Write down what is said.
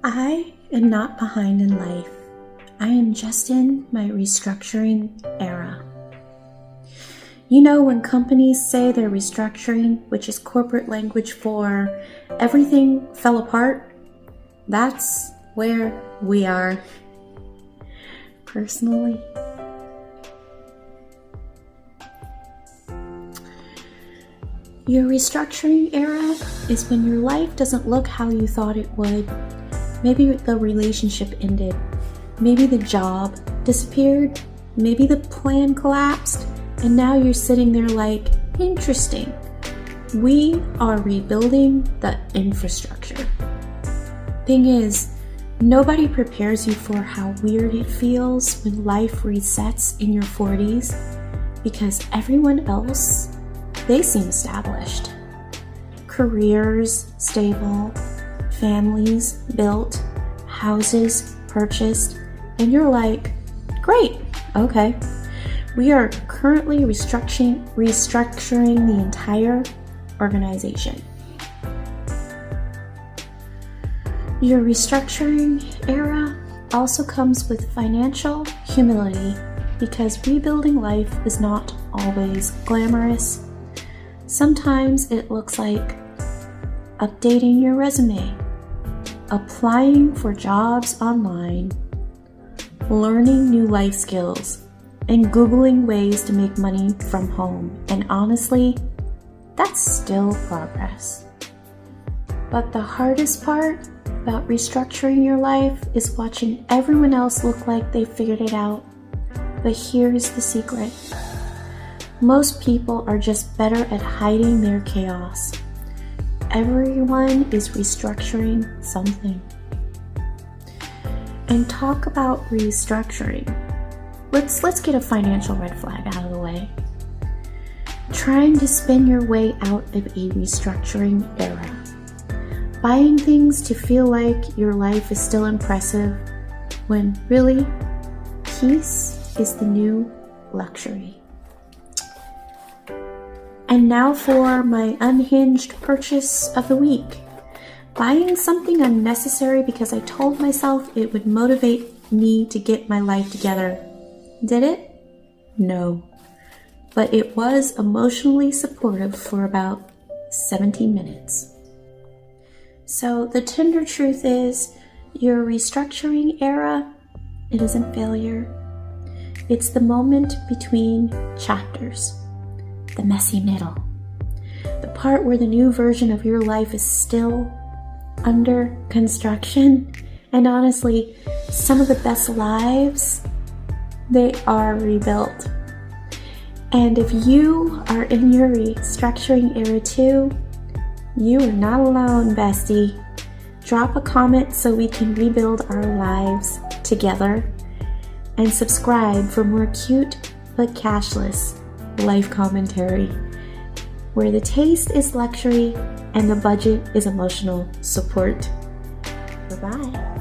I am not behind in life. I am just in my restructuring era. You know, when companies say they're restructuring, which is corporate language for everything fell apart, that's where we are. Personally, your restructuring era is when your life doesn't look how you thought it would. Maybe the relationship ended. Maybe the job disappeared. Maybe the plan collapsed. And now you're sitting there like, interesting. We are rebuilding the infrastructure. Thing is, nobody prepares you for how weird it feels when life resets in your 40s because everyone else, they seem established. Careers stable, families built, houses purchased, and you're like, great, okay. We are currently restructuring the entire organization. Your restructuring era also comes with financial humility because rebuilding life is not always glamorous. Sometimes it looks like updating your resume, applying for jobs online, learning new life skills, and Googling ways to make money from home. And honestly, that's still progress. But the hardest part about restructuring your life is watching everyone else look like they figured it out. But here's the secret. Most people are just better at hiding their chaos. Everyone is restructuring something. And talk about restructuring. Let's get a financial red flag out of the way. Trying to spin your way out of a restructuring era. Buying things to feel like your life is still impressive when really, peace is the new luxury. And now for my unhinged purchase of the week. Buying something unnecessary because I told myself it would motivate me to get my life together. Did it? No. But it was emotionally supportive for about 17 minutes. So the tender truth is, your restructuring era, it isn't failure. It's the moment between chapters, the messy middle, the part where the new version of your life is still under construction. And honestly, some of the best lives, they are rebuilt. And if you are in your restructuring era too, you are not alone, bestie. Drop a comment so we can rebuild our lives together. And subscribe for more cute but cashless life commentary, where the taste is luxury and the budget is emotional support. Bye-bye.